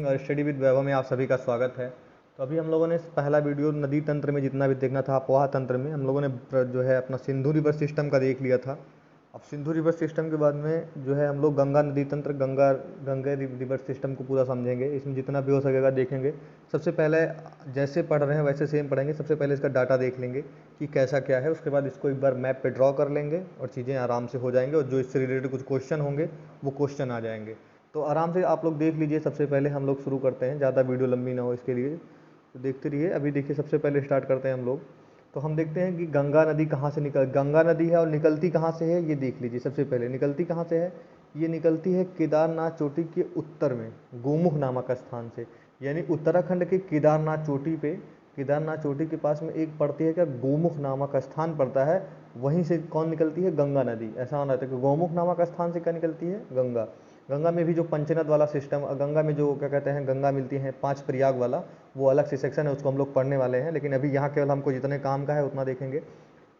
और study with वैभव में आप सभी का स्वागत है। तो अभी हम लोगों ने पहला वीडियो नदी तंत्र में जितना भी देखना था अपोहा तंत्र में हम लोगों ने जो है अपना सिंधु रिवर सिस्टम का देख लिया था। अब सिंधु रिवर सिस्टम के बाद में जो है हम लोग गंगा नदी तंत्र गंगा रिवर सिस्टम को पूरा समझेंगे। इसमें जितना भी हो सकेगा देखेंगे। सबसे पहले जैसे पढ़ रहे हैं वैसे सेम पढ़ेंगे। सबसे पहले इसका डाटा देख लेंगे कि कैसा क्या है, उसके बाद इसको एक बार मैप पे ड्रॉ कर लेंगे और चीज़ें आराम से हो जाएंगे और जो इससे रिलेटेड कुछ क्वेश्चन होंगे वो क्वेश्चन आ जाएंगे। तो आराम से आप लोग देख लीजिए। सबसे पहले हम लोग शुरू करते हैं, ज़्यादा वीडियो लंबी ना हो इसके लिए, तो देखते रहिए। अभी देखिए सबसे पहले स्टार्ट करते हैं हम लोग। तो हम देखते हैं कि गंगा नदी कहाँ से गंगा नदी है और निकलती कहाँ से है ये देख लीजिए। सबसे पहले निकलती कहाँ से है, ये निकलती है केदारनाथ चोटी के उत्तर में गोमुख नामक स्थान से। यानी उत्तराखंड के केदारनाथ चोटी पे, केदारनाथ चोटी के पास में एक पड़ती है क्या, गोमुख नामक स्थान पड़ता है। वहीं से कौन निकलती है, गंगा नदी। ऐसा होना था कि गोमुख नामक स्थान से क्या निकलती है, गंगा। गंगा में भी जो पंचनद वाला सिस्टम, गंगा में जो क्या कहते हैं गंगा मिलती है 5 प्रयाग वाला, वो अलग से सेक्शन है, उसको हम लोग पढ़ने वाले हैं। लेकिन अभी यहाँ केवल हमको जितने काम का है उतना देखेंगे।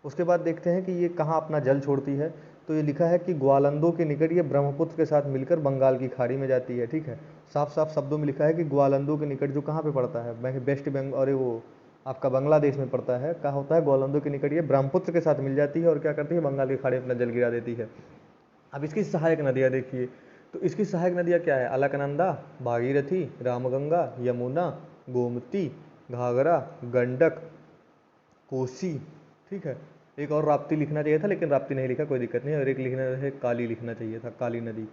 उसके बाद देखते हैं कि ये कहाँ अपना जल छोड़ती है। तो ये लिखा है कि ग्वालंदों के निकट ये ब्रह्मपुत्र के साथ मिलकर बंगाल की खाड़ी में जाती है। ठीक है, साफ साफ शब्दों में लिखा है कि ग्वालंदों के निकट, जो कहाँ पे पड़ता है, वेस्ट बंगाल और वो आपका बांग्लादेश में पड़ता है। कहाँ होता है, ग्वालंदों के निकट ये ब्रह्मपुत्र के साथ मिल जाती है और क्या करती है, बंगाल की खाड़ी में अपना जल गिरा देती है। अब इसकी सहायक नदियाँ देखिए। तो इसकी सहायक नदियाँ क्या है, अलकनंदा, भागीरथी, रामगंगा, यमुना, गोमती, घाघरा, गंडक, कोसी। ठीक है, एक और राप्ती लिखना चाहिए था लेकिन राप्ती नहीं लिखा, कोई दिक्कत नहीं। और एक लिखना है काली, लिखना चाहिए था काली नदी।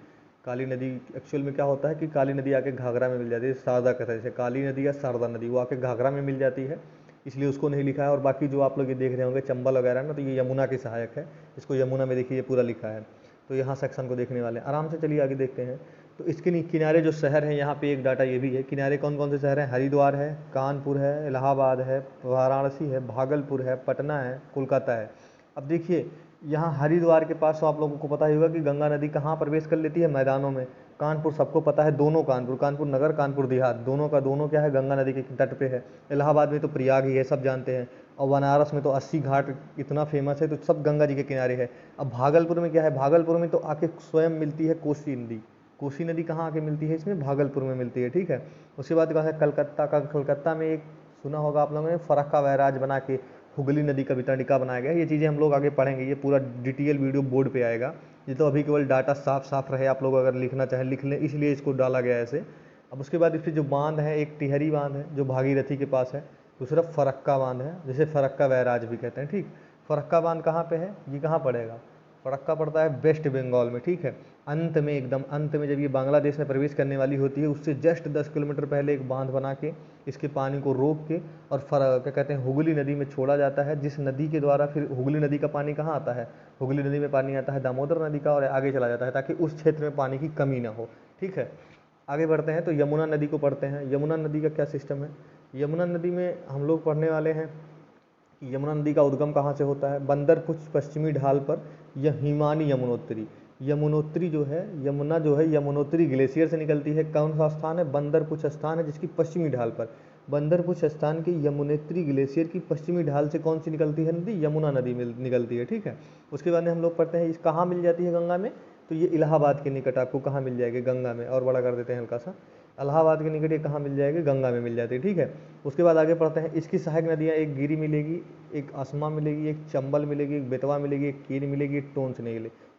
काली नदी एक्चुअल में क्या होता है कि काली नदी आके घाघरा में मिल जाती है, शारदा कहता है जैसे काली नदी या शारदा नदी, वो आके घाघरा में मिल जाती है, इसलिए उसको नहीं लिखा है। और बाकी जो आप लोग ये देख रहे होंगे चंबल वगैरह ना, तो ये यमुना की सहायक है। इसको यमुना में देखिए ये पूरा लिखा है। तो यहाँ सेक्शन को देखने वाले हैं आराम से। चलिए आगे देखते हैं। तो इसके किनारे जो शहर हैं, यहाँ पे एक डाटा ये भी है, किनारे कौन कौन से शहर हैं, हरिद्वार है, कानपुर है, इलाहाबाद है, वाराणसी है, भागलपुर है, पटना है, कोलकाता है। अब देखिए यहाँ हरिद्वार के पास, तो आप लोगों को पता ही होगा कि गंगा नदी कहाँ प्रवेश कर लेती है, मैदानों में। कानपुर सबको पता है, दोनों कानपुर, कानपुर नगर, कानपुर देहात, दोनों का दोनों क्या है, गंगा नदी के तट पे है। इलाहाबाद में तो प्रयाग ही है, सब जानते हैं। और बनारस में तो 80 घाट इतना फेमस है, तो सब गंगा जी के किनारे है। अब भागलपुर में क्या है, भागलपुर में तो आके स्वयं मिलती है कोसी नदी। कोसी नदी कहाँ आके मिलती है, इसमें भागलपुर में मिलती है। ठीक है, उसके बाद कहा है कलकत्ता का, कलकत्ता में एक सुना होगा आप लोगों ने, फरक्का बैराज बना के हुगली नदी का वितरणिका बनाया गया है। ये चीज़ें हम लोग आगे पढ़ेंगे, ये पूरा डिटेल वीडियो बोर्ड पे आएगा। ये तो अभी केवल डाटा साफ साफ रहे, आप लोग अगर लिखना चाहें लिख लें, इसलिए इसको डाला गया है ऐसे। अब उसके बाद इसके जो बांध है, एक टिहरी बांध है जो भागीरथी के पास है, दूसरा फरक्का बांध है जिसे फरक्का बैराज भी कहते हैं। ठीक, फरक्का बांध कहाँ पे है, ये कहाँ पड़ेगा, फरक्का पड़ता है वेस्ट बंगाल में। ठीक है, अंत में, एकदम अंत में जब ये बांग्लादेश में प्रवेश करने वाली होती है, उससे जस्ट 10 किलोमीटर पहले एक बांध बना के इसके पानी को रोक के और क्या कहते हैं हुगली नदी में छोड़ा जाता है, जिस नदी के द्वारा फिर हुगली नदी का पानी कहाँ आता है, हुगली नदी में पानी आता है दामोदर नदी का और आगे चला जाता है, ताकि उस क्षेत्र में पानी की कमी ना हो। ठीक है, आगे बढ़ते हैं तो यमुना नदी को पढ़ते हैं। यमुना नदी का क्या सिस्टम है, यमुना नदी में हम लोग पढ़ने वाले हैं कि यमुना नदी का उद्गम कहाँ से होता है, बंदर कुछ पश्चिमी ढाल पर यह हिमानी यमुनोत्री, यमुनोत्री जो है, यमुना जो है यमुनोत्री ग्लेशियर से निकलती है। कौन सा स्थान है, बंदरपुछ स्थान है, जिसकी पश्चिमी ढाल पर, बंदरपुछ स्थान की यमुनोत्री ग्लेशियर की पश्चिमी ढाल से कौन सी निकलती है नदी, यमुना नदी निकलती है। ठीक है, उसके बाद में हम लोग पढ़ते हैं इस कहाँ मिल जाती है गंगा में, तो ये इलाहाबाद के निकट आपको कहाँ मिल जाएगी, गंगा में। और बड़ा कर देते हैं हल्का सा, इलाहाबाद के निकट ये कहाँ मिल जाएगी, गंगा में मिल जाती है। ठीक है, उसके बाद आगे पढ़ते हैं इसकी सहायक नदियाँ, एक गिरी मिलेगी, एक असमा मिलेगी, एक चंबल मिलेगी, एक बेतवा मिलेगी, एक कीन मिलेगी, एक टोंस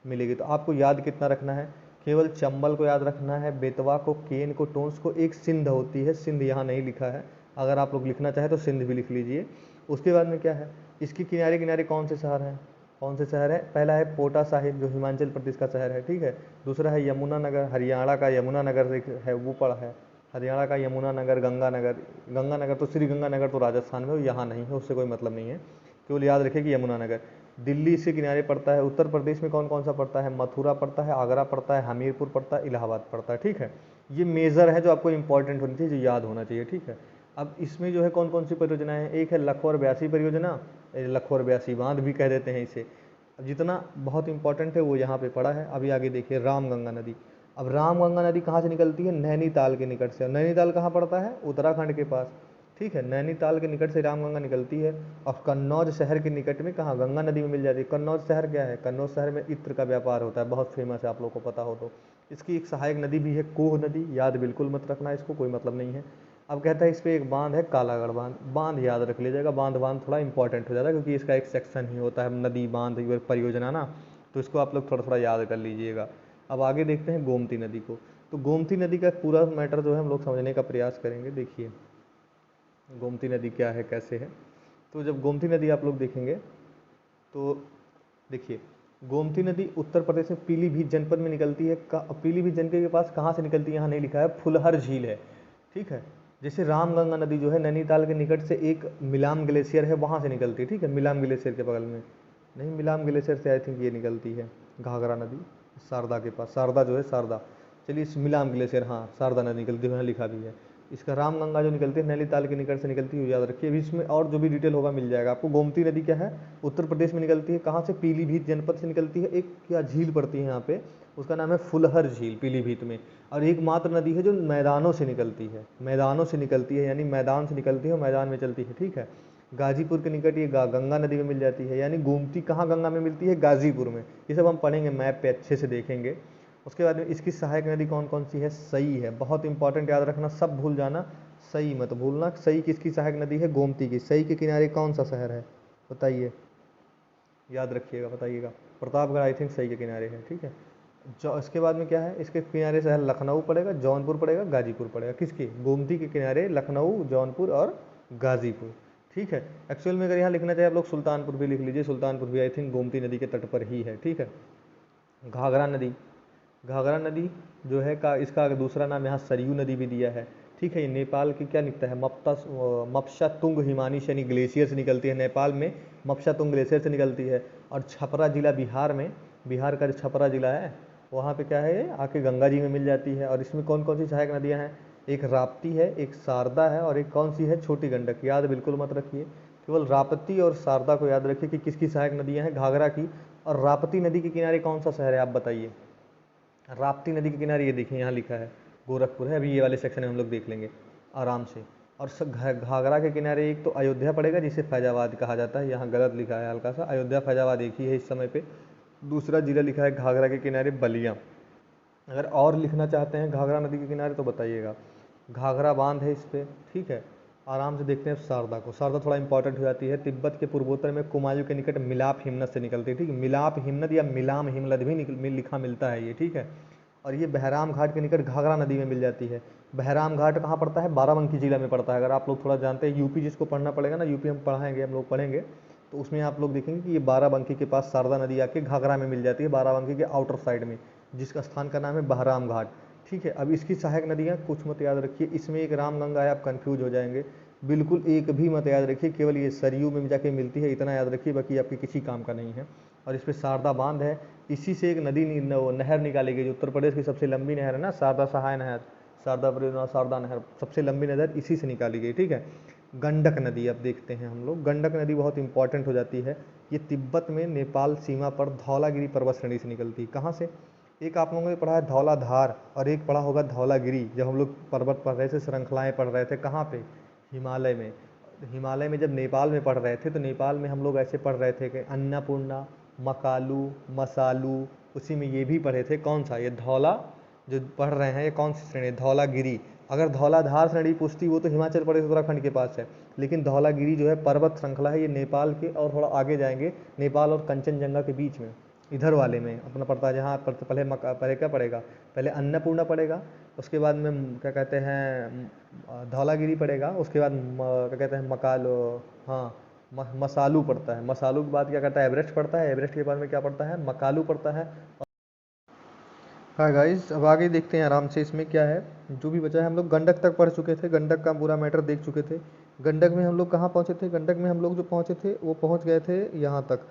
मिलेगी। तो आपको याद कितना रखना है, केवल चंबल को याद रखना है, बेतवा को, केन को, टोंस को, एक सिंध होती है, सिंध यहाँ नहीं लिखा है, अगर आप लोग लिखना चाहें तो सिंध भी लिख लीजिए। उसके बाद में क्या है, इसके किनारे किनारे कौन से शहर हैं, कौन से शहर है, पहला है पोटा साहिब जो हिमाचल प्रदेश का शहर है। ठीक है, दूसरा है यमुना नगर, हरियाणा का यमुना नगर है, वो पड़ा है हरियाणा का यमुना नगर, गंगानगर, गंगानगर तो श्री गंगानगर तो राजस्थान में, यहाँ नहीं है, उससे कोई मतलब नहीं है, केवल याद रखिए कि यमुना नगर। दिल्ली से किनारे पड़ता है। उत्तर प्रदेश में कौन कौन सा पड़ता है, मथुरा पड़ता है, आगरा पड़ता है, हमीरपुर पड़ता है, इलाहाबाद पड़ता है। ठीक है, ये मेजर है जो आपको इंपॉर्टेंट होनी चाहिए, जो याद होना चाहिए। ठीक है, अब इसमें जो है कौन कौन सी परियोजनाएं हैं, एक है लखौर ब्यासी परियोजना, लखौर ब्यासी बांध भी कह देते हैं इसे। अब जितना बहुत इंपॉर्टेंट है वो यहाँ पे पड़ा है। अभी आगे देखिए रामगंगा नदी। अब रामगंगा नदी कहाँ से निकलती है, नैनीताल के निकट से। नैनीताल कहाँ पड़ता है, उत्तराखंड के पास। ठीक है, नैनीताल के निकट से रामगंगा निकलती है और कन्नौज शहर के निकट में कहाँ, गंगा नदी में मिल जाती है। कन्नौज शहर क्या है, कन्नौज शहर में इत्र का व्यापार होता है, बहुत फेमस है, आप लोग को पता हो तो। इसकी एक सहायक नदी भी है कोह नदी, याद बिल्कुल मत रखना, इसको कोई मतलब नहीं है। अब कहता है इस पे एक बांध है कालागढ़ बांध, बांध याद रख लीजिएगा, बांध बांध थोड़ा इंपॉर्टेंट हो जाता है क्योंकि इसका एक सेक्शन ही होता है नदी बांध परियोजना ना, तो इसको आप लोग थोड़ा थोड़ा याद कर लीजिएगा। अब आगे देखते हैं गोमती नदी को। तो गोमती नदी का पूरा मैटर जो है हम लोग समझने का प्रयास करेंगे। देखिए गोमती नदी क्या है कैसे है। तो जब गोमती नदी आप लोग देखेंगे तो देखिए गोमती नदी उत्तर प्रदेश में पीलीभीत जनपद में निकलती है। पीलीभीत जनपद के पास कहाँ से निकलती है यहाँ नहीं लिखा है, फुलहर झील है, ठीक है। जैसे रामगंगा नदी जो है नैनीताल के निकट से एक मिलाम ग्लेशियर है वहाँ से निकलती है, ठीक है, मिलाम ग्लेशियर के बगल में, नहीं मिलाम ग्लेशियर से आई थिंक ये निकलती है घाघरा नदी शारदा के पास, शारदा जो है शारदा, चलिए इस मिलाम ग्लेशियर, हाँ शारदा नदी निकलती है, यहाँ लिखा भी है। इसका रामगंगा जो निकलती है नैनीताल के निकट से निकलती है, याद रखिए। अभी इसमें और जो भी डिटेल होगा मिल जाएगा आपको। गोमती नदी क्या है, उत्तर प्रदेश में निकलती है, कहाँ से, पीलीभीत जनपद से निकलती है। एक क्या झील पड़ती है यहाँ पे, उसका नाम है फुलहर झील पीलीभीत में। और एकमात्र नदी है जो मैदानों से निकलती है, मैदानों से निकलती है, यानी मैदान से निकलती है और मैदान में चलती है, ठीक है। गाजीपुर के निकट ये गंगा नदी में मिल जाती है, यानी गोमती कहाँ गंगा में मिलती है, गाजीपुर में। ये सब हम पढ़ेंगे मैप पे अच्छे से देखेंगे। उसके बाद में इसकी सहायक नदी कौन कौन सी है, सई है, बहुत इंपॉर्टेंट, याद रखना, सब भूल जाना, सई मत भूलना। सई किसकी सहायक नदी है, गोमती की। सई के किनारे कौन सा शहर है बताइए, याद रखिएगा, बताइएगा। प्रतापगढ़ आई थिंक सई के किनारे है, ठीक है। जो इसके बाद में क्या है, इसके किनारे शहर लखनऊ पड़ेगा, जौनपुर पड़ेगा, गाजीपुर पड़ेगा। किसके, गोमती के किनारे लखनऊ, जौनपुर और गाजीपुर, ठीक है। एक्चुअल में अगर यहाँ लिखना चाहे आप लोग सुल्तानपुर भी लिख लीजिए, सुल्तानपुर भी आई थिंक गोमती नदी के तट पर ही है, ठीक है। घाघरा नदी, घाघरा नदी जो है का इसका दूसरा नाम यहाँ सरयू नदी भी दिया है, ठीक है। ये नेपाल की क्या निकलता है, मपसा तुंग हिमानी यानी ग्लेशियर से निकलती है, नेपाल में मपसा तुंग ग्लेशियर से निकलती है। और छपरा जिला बिहार में, बिहार का जो छपरा जिला है वहाँ पे क्या है, आके गंगा जी में मिल जाती है। और इसमें कौन कौन सी सहायक नदियाँ हैं, एक राप्ती है, एक शारदा है, और एक कौन सी है, छोटी गंडक। याद बिल्कुल मत रखिए, केवल राप्ती और शारदा को याद रखिए कि किसकी सहायक नदियाँ हैं, घाघरा की। और राप्ती नदी के किनारे कौन सा शहर है आप बताइए, राप्ती नदी के किनारे, ये देखिए यहाँ लिखा है गोरखपुर है। अभी ये वाले सेक्शन में हम लोग देख लेंगे आराम से। और घाघरा के किनारे एक तो अयोध्या पड़ेगा जिसे फैजाबाद कहा जाता है, यहाँ गलत लिखा है हल्का सा, अयोध्या फैजाबाद एक ही है इस समय पे। दूसरा जिला लिखा है घाघरा के किनारे बलिया। अगर और लिखना चाहते हैं घाघरा नदी के किनारे तो बताइएगा, घाघरा बांध है इस पर, ठीक है। आराम से देखते हैं शारदा को। शारदा थोड़ा इंपॉर्टेंट हो जाती है, तिब्बत के पूर्वोत्तर में कुमायूं के निकट मिलाप हिमनद से निकलती है, ठीक है। मिलाप हिमनद या मिलाम हिमनद भी लिखा मिलता है ये, ठीक है। और ये बहराम घाट के निकट घाघरा नदी में मिल जाती है। बहराम घाट कहाँ पड़ता है, बाराबंकी जिला में पड़ता है। अगर आप लोग थोड़ा जानते हैं यूपी जिसको पढ़ना पड़ेगा ना, यूपी हम पढ़ाएंगे, हम लोग पढ़ेंगे, तो उसमें आप लोग देखेंगे कि ये बाराबंकी के पास शारदा नदी आके घाघरा में मिल जाती है, बाराबंकी के आउटर साइड में, जिसका स्थान का नाम है बहराम घाट, ठीक है। अब इसकी सहायक नदियाँ कुछ मत याद रखिए, इसमें एक रामगंगा है, आप कन्फ्यूज हो जाएंगे, बिल्कुल एक भी मत याद रखिए, केवल ये सरयू में जाके मिलती है, इतना याद रखिए, बाकी आपके किसी काम का नहीं है। और इस पर शारदा बांध है, इसी से एक नदी नहर निकाली गई जो उत्तर प्रदेश की सबसे लंबी नहर है ना, शारदा सहाय नहर, शारदा परियोजना, शारदा नहर, सबसे लंबी नहर इसी से निकाली गई, ठीक है। गंडक नदी अब देखते हैं हम लोग। गंडक नदी बहुत इंपॉर्टेंट हो जाती है, ये तिब्बत में नेपाल सीमा पर धौलागिरी पर्वत श्रेणी से निकलती है। कहाँ से, एक आप लोगों ने पढ़ा है धौलाधार और एक पढ़ा होगा धौलागिरी, जब हम लोग पर्वत पढ़ रहे थे, श्रृंखलाएँ पढ़ रहे थे, कहाँ पे, हिमालय में। हिमालय में जब नेपाल में पढ़ रहे थे तो नेपाल में हम लोग ऐसे पढ़ रहे थे कि अन्नपूर्णा, मकालू, मसालू, उसी में ये भी पढ़े थे, कौन सा, ये धौला जो पढ़ रहे हैं ये कौन सी श्रेणी, धौलागिरी। अगर धौलाधार श्रेणी पूछती वो तो हिमाचल प्रदेश उत्तराखंड के पास है, लेकिन धौलागिरी जो है पर्वत श्रृंखला है, ये नेपाल के, और थोड़ा आगे जाएंगे नेपाल और कंचनजंगा के बीच में, इधर वाले में अपना पड़ता है, जहाँ पहले क्या पड़ेगा, पहले अन्नपूर्णा पड़ेगा, उसके बाद में क्या कहते हैं धौलागिरी पड़ेगा, उसके बाद क्या कहते हैं मकालो, हाँ मसालू पड़ता है, मसालू के बाद क्या करता है एवरेस्ट पड़ता है, एवरेस्ट के बाद में क्या पड़ता है, मकालू पड़ता है। हाँ गाइस, अब आगे देखते हैं आराम से, इसमें क्या है जो भी बचा है। हम लोग गंडक तक पढ़ चुके थे, गंडक का पूरा मैटर देख चुके थे। गंडक में हम लोग कहाँ पहुँचे थे, गंडक में हम लोग जो पहुँचे थे वो पहुँच गए थे यहाँ तक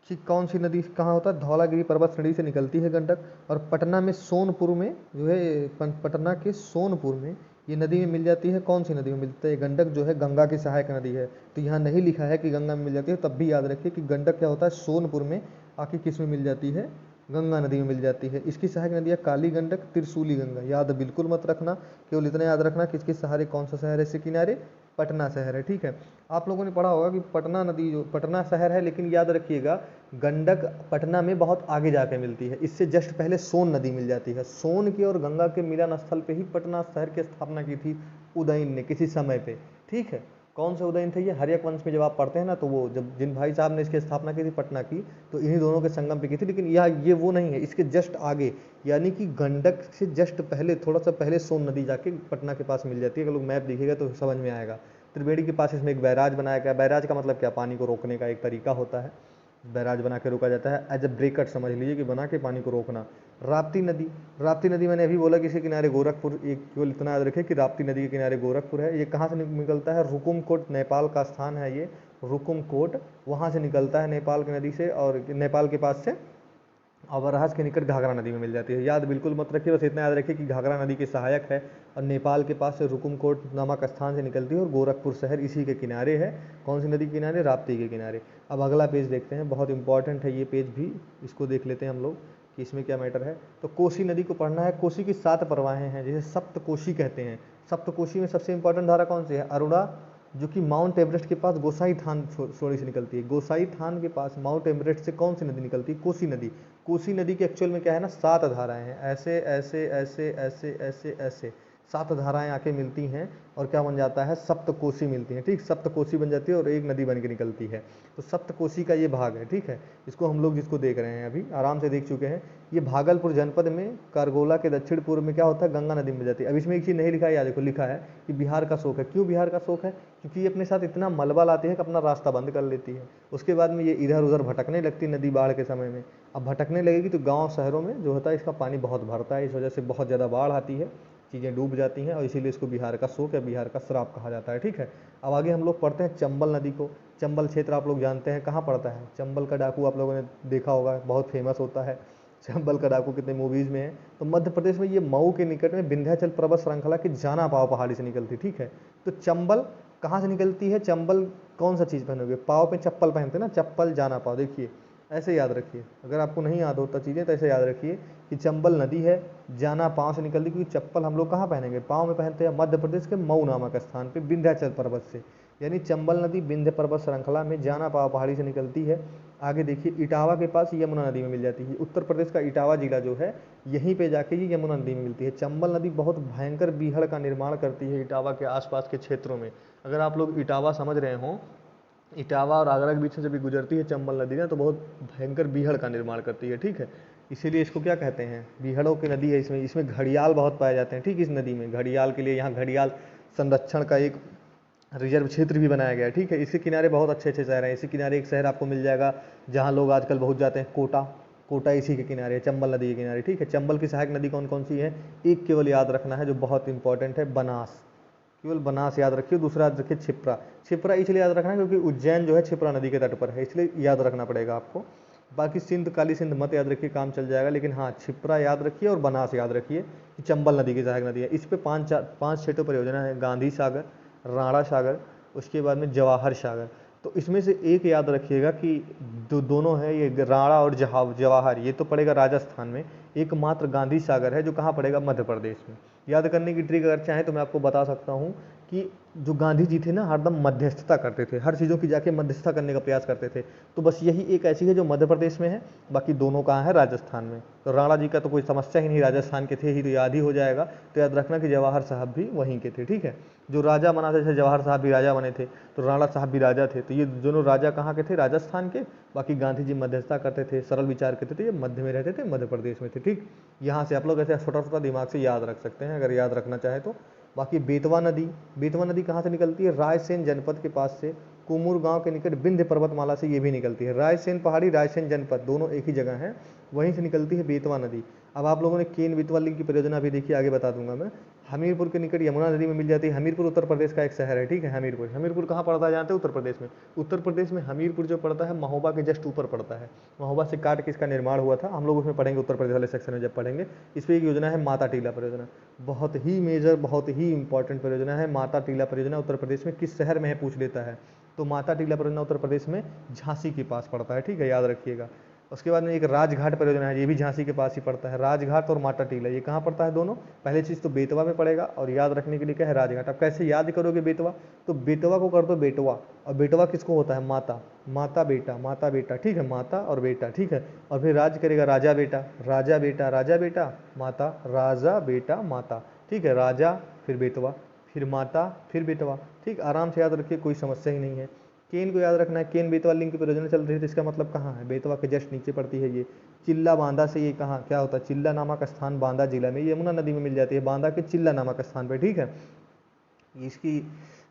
कि कौन सी नदी कहाँ होता है, धौलागिरी पर्वत श्रेणी से निकलती है गंडक। और पटना में सोनपुर में जो है, पटना के सोनपुर में ये नदी में मिल जाती है। कौन सी नदी में मिलती है, गंडक जो है गंगा की सहायक नदी है। तो यहाँ नहीं लिखा है कि गंगा में मिल जाती है, तब भी याद रखिए कि गंडक क्या होता है, सोनपुर में आके किस में मिल जाती है, गंगा नदी में मिल जाती है। इसकी सहायक नदियाँ काली गंडक, त्रिशूली गंगा। याद बिल्कुल मत रखना, केवल इतना याद रखना कि इसके सहारे कौन सा शहर है इसके किनारे, पटना शहर है। ठीक है, आप लोगों ने पढ़ा होगा कि पटना नदी जो पटना शहर है, लेकिन याद रखिएगा गंडक पटना में बहुत आगे जाके मिलती है, इससे जस्ट पहले सोन नदी मिल जाती है। सोन की और गंगा के मिलन स्थल पे ही पटना शहर की स्थापना की थी उदयन ने किसी समय पे। ठीक है, कौन से उदयन थे ये, हर्यक वंश में जब आप पढ़ते हैं ना, तो वो जब जिन भाई साहब ने इसकी स्थापना की थी पटना की, तो इन्हीं दोनों के संगम पे की थी। लेकिन यह ये वो नहीं है, इसके जस्ट आगे, यानी कि गंडक से जस्ट पहले, थोड़ा सा पहले सोन नदी जाके पटना के पास मिल जाती है। अगर लोग मैप दिखेगा तो समझ में आएगा। त्रिवेणी के पास इसमें एक बैराज बनाया गया। बैराज का मतलब क्या, पानी को रोकने का एक तरीका होता है, बैराज बना के रोका जाता है, एज ए ब्रेकट समझ लीजिए कि बना के पानी को रोकना। राप्ती नदी, राप्ती नदी मैंने अभी बोला कि इसके किनारे गोरखपुर, एक केवल इतना याद रखें कि राप्ती नदी के किनारे गोरखपुर है। ये कहाँ से निकलता है, रुकुमकोट, नेपाल का स्थान है ये रुकुमकोट, वहाँ से निकलता है नेपाल की नदी से, और नेपाल के पास से अवरहस के निकट घाघरा नदी में मिल जाती है। याद बिल्कुल मत रखिए, बस इतना याद रखिए कि घाघरा नदी के सहायक है, और नेपाल के पास से रुकुमकोट नामक स्थान से निकलती है, और गोरखपुर शहर इसी के किनारे है। कौन सी नदी के किनारे, राप्ती के किनारे। अब अगला पेज देखते हैं, बहुत इंपॉर्टेंट है ये पेज भी, इसको देख लेते हैं हम लोग कि इसमें क्या मैटर है। तो कोसी नदी को पढ़ना है। कोसी की 7 प्रवाहें हैं, जिसे सप्तकोशी कहते हैं। सप्तकोशी में सबसे इंपॉर्टेंट धारा कौन सी है, अरुणा, जो कि माउंट एवरेस्ट के पास गोसाई थान सोड़ी से निकलती है। गोसाई थान के पास माउंट एवरेस्ट से कौन सी नदी निकलती है, कोसी नदी। कोसी नदी के एक्चुअल में क्या है ना, 7 धाराएं हैं, ऐसे ऐसे ऐसे ऐसे ऐसे ऐसे 7 धाराएं आके मिलती हैं, और क्या बन जाता है, सप्तकोशी मिलती है। ठीक, सप्तकोशी बन जाती है और एक नदी बन के निकलती है। तो सप्तकोशी का ये भाग है। ठीक है, इसको हम लोग जिसको देख रहे हैं अभी आराम से देख चुके हैं। ये भागलपुर जनपद में कारगोला के दक्षिण पूर्व में क्या होता है, गंगा नदी मिल जाती है। अब इसमें एक चीज़ नहीं लिखा है, या देखो लिखा है कि बिहार का शोक है। क्यों बिहार का शोक है, क्योंकि ये अपने साथ इतना मलबा लाती है कि अपना रास्ता बंद कर लेती है। उसके बाद में ये इधर उधर भटकने लगती है नदी बाढ़ के समय में। अब भटकने लगेगी तो गांव शहरों में जो होता है इसका पानी बहुत भरता है, इस वजह से बहुत ज़्यादा बाढ़ आती है, चीज़ें डूब जाती हैं, और इसीलिए इसको बिहार का शोक या बिहार का श्राप कहा जाता है। ठीक है, अब आगे हम लोग पढ़ते हैं चंबल नदी को। चंबल क्षेत्र आप लोग जानते हैं कहाँ पड़ता है, चंबल का डाकू आप लोगों ने देखा होगा, बहुत फेमस होता है चंबल का डाकू, कितने मूवीज़ में है। तो मध्य प्रदेश में ये मऊ के निकट में विंध्याचल पर्वत श्रृंखला की जाना पाव पहाड़ी से निकलती। ठीक है, तो चंबल कहाँ से निकलती है, चंबल कौन सा चीज़ पहनोगे, पाव पे चप्पल पहनते हैं ना, चप्पल जाना पाव, देखिए ऐसे याद रखिए। अगर आपको नहीं याद होता चीज़ें तो ऐसे याद रखिए कि चंबल नदी है, जाना पाँव से निकलती, क्योंकि चप्पल हम लोग कहाँ पहनेंगे, पाँव में पहनते हैं। मध्य प्रदेश के मऊ नामक स्थान पे विंध्याचल पर्वत से, यानी चंबल नदी विंध्य पर्वत श्रृंखला में जाना पाव पहाड़ी से निकलती है। आगे देखिए इटावा के पास यमुना नदी में मिल जाती है। उत्तर प्रदेश का इटावा जिला जो है, यहीं पे जाके ये यमुना नदी में मिलती है। चंबल नदी बहुत भयंकर बीहड़ का निर्माण करती है इटावा के आसपास के क्षेत्रों में। अगर आप लोग इटावा समझ रहे हों, इटावा और आगरा के बीच से जब भी गुजरती है चंबल नदी ना, तो बहुत भयंकर बीहड़ का निर्माण करती है। ठीक है, इसीलिए इसको क्या कहते हैं, बीहड़ों की नदी है। इसमें घड़ियाल बहुत पाए जाते हैं। ठीक, इस नदी में घड़ियाल के लिए यहाँ घड़ियाल संरक्षण का एक रिजर्व क्षेत्र भी बनाया गया है। ठीक है, इसके किनारे बहुत अच्छे अच्छे शहर हैं। इसके किनारे एक शहर आपको मिल जाएगा जहाँ लोग आजकल बहुत जाते हैं, कोटा। कोटा इसी के किनारे है, चंबल नदी के किनारे। ठीक है, चंबल की सहायक नदी कौन कौन सी है, एक केवल याद रखना है जो बहुत इंपॉर्टेंट है, बनास। केवल बनास याद रखिए, दूसरा याद रखिए छिप्रा। छिप्रा इसलिए याद रखना है क्योंकि उज्जैन जो है छिप्रा नदी के तट पर है, इसलिए याद रखना पड़ेगा आपको। बाकी सिंध, काली सिंध मत याद रखिए, काम चल जाएगा। लेकिन हाँ, छिप्रा याद रखिए और बनास याद रखिए कि चंबल नदी की सहायक नदी है। इस पर 5-6 परियोजना है, गांधी सागर, राणा सागर, उसके बाद में जवाहर सागर। तो इसमें से एक याद रखिएगा कि दोनों है, ये राणा और जवाहर, ये तो पड़ेगा राजस्थान में। एकमात्र गांधी सागर है जो कहाँ पड़ेगा, मध्य प्रदेश में। याद करने की ट्रिक अगर चाहें तो मैं आपको बता सकता हूँ कि जो गांधी जी थे ना, हरदम मध्यस्थता करते थे, हर चीज़ों की जाके मध्यस्थता करने का प्रयास करते थे। तो बस यही एक ऐसी है जो मध्य प्रदेश में है, बाकी दोनों कहाँ है, राजस्थान में। तो राणा जी का तो कोई समस्या ही नहीं, राजस्थान के थे ही, तो याद ही हो जाएगा। तो याद रखना कि जवाहर साहब भी वहीं के थे। ठीक है, जो राजा बना थे, जैसे जवाहर साहब भी राजा बने थे, तो राणा साहब भी राजा थे। तो ये दोनों राजा कहाँ के थे, राजस्थान के। बाकी गांधी जी मध्यस्थता करते थे, सरल विचार करते थे, ये मध्य में रहते थे, मध्य प्रदेश में थे। ठीक, यहाँ से आप लोग ऐसे छोटा छोटा दिमाग से याद रख सकते हैं अगर याद रखना चाहे तो। बाकी बेतवा नदी, बेतवा नदी कहाँ से निकलती है, रायसेन जनपद के पास से, कुमूर गांव के निकट विंध्य पर्वतमाला से ये भी निकलती है। रायसेन पहाड़ी, रायसेन जनपद दोनों एक ही जगह हैं, वहीं से निकलती है बेतवा नदी। अब आप लोगों ने केन बेतवा लिंक की परियोजना भी देखी, आगे बता दूंगा मैं। हमीरपुर के निकट यमुना नदी में मिल जाती है। हमीरपुर उत्तर प्रदेश का एक शहर है। ठीक है, हमीरपुर, हमीरपुर कहाँ पड़ता है जानते हैं, उत्तर प्रदेश में। उत्तर प्रदेश में हमीरपुर जो पड़ता है महोबा के जस्ट ऊपर पड़ता है। महोबा से काट के इसका निर्माण हुआ था, हम लोग उसमें पढ़ेंगे उत्तर प्रदेश वाले सेक्शन में जब पढ़ेंगे। इस पर एक योजना है माता टीला परियोजना, बहुत ही मेजर, बहुत ही इंपॉर्टेंट परियोजना है माता टीला परियोजना। उत्तर प्रदेश में किस शहर में है पूछ लेता है, तो माता टीला परियोजना उत्तर प्रदेश में झांसी के पास पड़ता है। ठीक है, याद रखिएगा। उसके बाद में एक राजघाट परियोजना है, ये भी झांसी के पास ही पड़ता है। राजघाट और माटा टीला ये कहाँ पड़ता है दोनों? पहली चीज़ तो बेतवा में पड़ेगा, और याद रखने के लिए क्या है? राजघाट। अब कैसे याद करोगे बेतवा? तो बेतवा को कर दो बेटवा, और बेटवा किसको होता है? माता। माता बेटा, माता बेटा, ठीक है, माता और बेटा, ठीक है। और फिर राज करेगा राजा बेटा, राजा बेटा, राजा बेटा, माता, राजा बेटा माता, ठीक है। राजा फिर बेतवा फिर माता फिर बेटवा, ठीक। आराम से याद रखिए, कोई समस्या ही नहीं है। केन को याद रखना है, केन बेतवा लिंक की परियोजना चल रही है, तो इसका मतलब कहाँ है? बेतवा के जस्ट नीचे पड़ती है ये। चिल्ला बांदा से ये कहाँ क्या होता है? चिल्ला नामक स्थान बांदा जिला में, यमुना नदी में मिल जाती है, बांदा के चिल्ला नामक स्थान पर, ठीक है। इसकी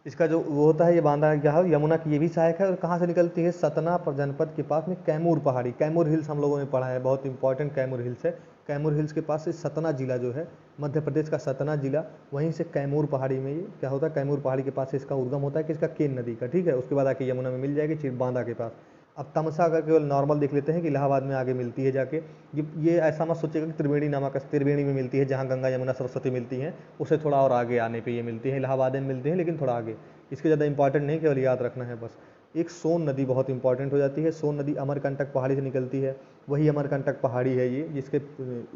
इसका जो वो होता है, ये बांदा क्या है? यमुना की ये भी सहायक है। और कहाँ से निकलती है? सतना जनपद के पास में कैमूर पहाड़ी, कैमूर हिल्स हम लोगों ने पढ़ा है, बहुत इंपॉर्टेंट कैमूर हिल्स है। कैमूर हिल्स के पास से सतना जिला जो है, मध्य प्रदेश का सतना जिला, वहीं से कैमूर पहाड़ी में ये क्या होता है? कैमूर पहाड़ी के पास से इसका उद्गम होता है, किसका? केन नदी का, ठीक है। उसके बाद आके यमुना में मिल जाएगी, फिर बांदा के पास। अब तमसा का केवल नॉर्मल देख लेते हैं कि इलाहाबाद में आगे मिलती है जाके। ये ऐसा मत सोचेगा कि त्रिवेणी नामक त्रिवेणी में मिलती है, जहाँ गंगा यमुना सरस्वती मिलती हैं, उससे थोड़ा और आगे आने पे ये मिलती है। इलाहाबाद में मिलती हैं, लेकिन थोड़ा आगे। इसके ज़्यादा इंपॉर्टेंट नहीं, केवल याद रखना है बस। एक सोन नदी बहुत इंपॉर्टेंट हो जाती है। सोन नदी अमरकंटक पहाड़ी से निकलती है, वही अमरकंटक पहाड़ी है ये, जिसके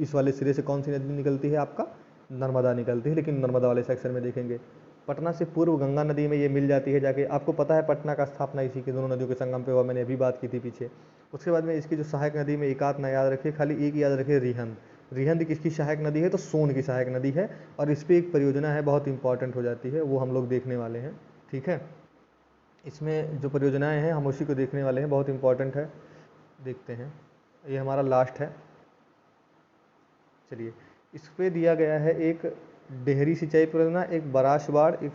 इस वाले सिरे से कौन सी नदी निकलती है? आपका नर्मदा निकलती है, लेकिन नर्मदा वाले सेक्शन में देखेंगे। पटना से पूर्व गंगा नदी में ये मिल जाती है जाके। आपको पता है पटना का स्थापना इसी के दोनों नदियों के संगम पे हुआ, मैंने अभी बात की थी पीछे। उसके बाद में इसकी जो सहायक नदी में एक आध ना याद रखिए, खाली एक याद रखिए, रिहंद। रिहंद किसकी सहायक नदी है? तो सोन की सहायक नदी है, और इस पर एक परियोजना है, बहुत इंपॉर्टेंट हो जाती है, वो हम लोग देखने वाले हैं, ठीक है। इसमें जो परियोजनाएं हैं हम उसी को देखने वाले हैं, बहुत इंपॉर्टेंट है, देखते हैं। ये हमारा लास्ट है, चलिए। इस पे दिया गया है एक डेहरी सिंचाई परियोजना, एक बराशवाड़, एक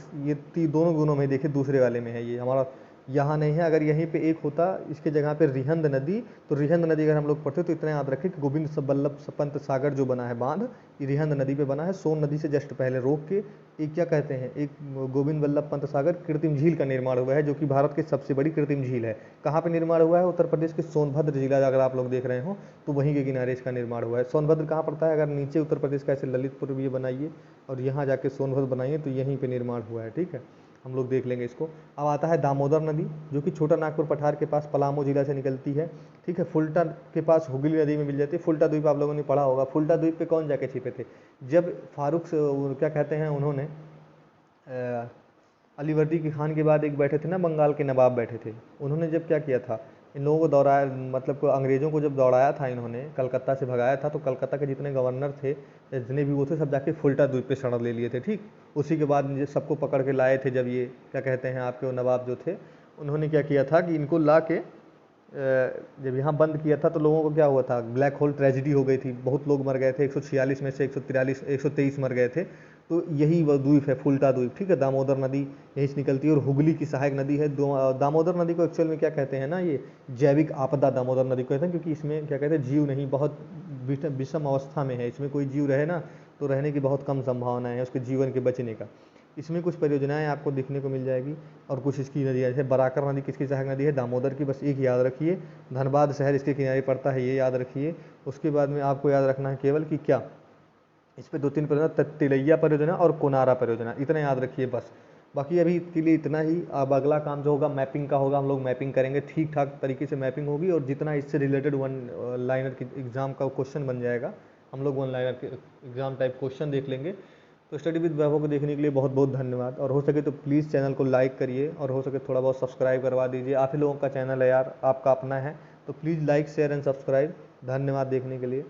ये दोनों गुणों में देखिए, दूसरे वाले में है ये हमारा, यहाँ नहीं है। अगर यहीं पे एक होता इसके जगह पे रिहंद नदी, तो रिहंद नदी अगर हम लोग पढ़ते तो इतना याद रखें कि गोविंद बल्लभ पंत सागर जो बना है बांध, ये रिहंद नदी पे बना है, सोन नदी से जस्ट पहले रोक के। एक क्या कहते हैं, एक गोविंद बल्लभ पंत सागर कृत्रिम झील का निर्माण हुआ है, जो कि भारत की सबसे बड़ी कृत्रिम झील है। कहाँ पे निर्माण हुआ है? उत्तर प्रदेश के सोनभद्र जिला, अगर आप लोग देख रहे हो तो वहीं के किनारे इसका निर्माण हुआ है। सोनभद्र कहाँ पड़ता है? अगर नीचे उत्तर प्रदेश का ऐसे ललितपुर भी बनाइए और यहाँ जाके सोनभद्र बनाइए, तो यहीं पे निर्माण हुआ है, ठीक है। हम लोग देख लेंगे इसको। अब आता है दामोदर नदी, जो कि छोटा नागपुर पठार के पास पलामू जिला से निकलती है, ठीक है। फुल्टा के पास हुगली नदी में मिल जाती है। फुल्टा द्वीप आप लोगों ने पढ़ा होगा। फुल्टा द्वीप पे कौन जाके छिपे थे? जब फारूक से क्या कहते हैं उन्होंने, अलीवर्दी के खान के बाद एक बैठे थे ना, बंगाल के नवाब बैठे थे, उन्होंने जब क्या किया था, इन लोगों को दौड़ाया, मतलब अंग्रेज़ों को जब दौड़ाया था इन्होंने, कलकत्ता से भगाया था, तो कलकत्ता के जितने गवर्नर थे, जितने भी वो थे, सब जाके फुल्टा द्वीप पे शरण ले लिए थे, ठीक। उसी के बाद सबको पकड़ के लाए थे, जब ये क्या कहते हैं आपके नवाब जो थे, उन्होंने क्या किया था कि इनको ला के जब यहाँ बंद किया था, तो लोगों को क्या हुआ था? ब्लैक होल ट्रेजिडी हो गई थी, बहुत लोग मर गए थे, 146 में से 123 मर गए थे। तो यही वह द्वीप है, फुल्टा द्वीप, ठीक है। दामोदर नदी यहीं से निकलती है, और हुगली की सहायक नदी है। दामोदर नदी को एक्चुअल में क्या कहते हैं ना, ये जैविक आपदा दामोदर नदी को कहते हैं, क्योंकि इसमें क्या कहते हैं, जीव नहीं, बहुत विषम अवस्था में है। इसमें कोई जीव रहे ना, तो रहने की बहुत कम संभावना है उसके जीवन के बचने का। इसमें कुछ परियोजनाएं आपको देखने को मिल जाएगी, और कुछ इसकी नदियाँ, जैसे बराकर नदी किसकी सहायक नदी है? दामोदर की, बस एक याद रखिए। धनबाद शहर इसके किनारे पड़ता है, ये याद रखिए। उसके बाद में आपको याद रखना है केवल कि क्या, इस पे 2-3 परियोजना, तिलैया परियोजना और कोनारा परियोजना, इतना याद रखिए बस। बाकी अभी के लिए इतना ही। अब अगला काम जो होगा मैपिंग का होगा, हम लोग मैपिंग करेंगे, ठीक ठाक तरीके से मैपिंग होगी, और जितना इससे रिलेटेड वन लाइनर की एग्ज़ाम का क्वेश्चन बन जाएगा, हम लोग वन लाइनर के एग्ज़ाम टाइप क्वेश्चन देख लेंगे। तो स्टडी विद वैभव को देखने के लिए बहुत बहुत धन्यवाद, और हो सके तो प्लीज़ चैनल को लाइक करिए, और हो सके थोड़ा बहुत सब्सक्राइब करवा दीजिए। आप ही लोगों का चैनल है यार, आपका अपना है, तो please like share and subscribe. धन्यवाद देखने के लिए।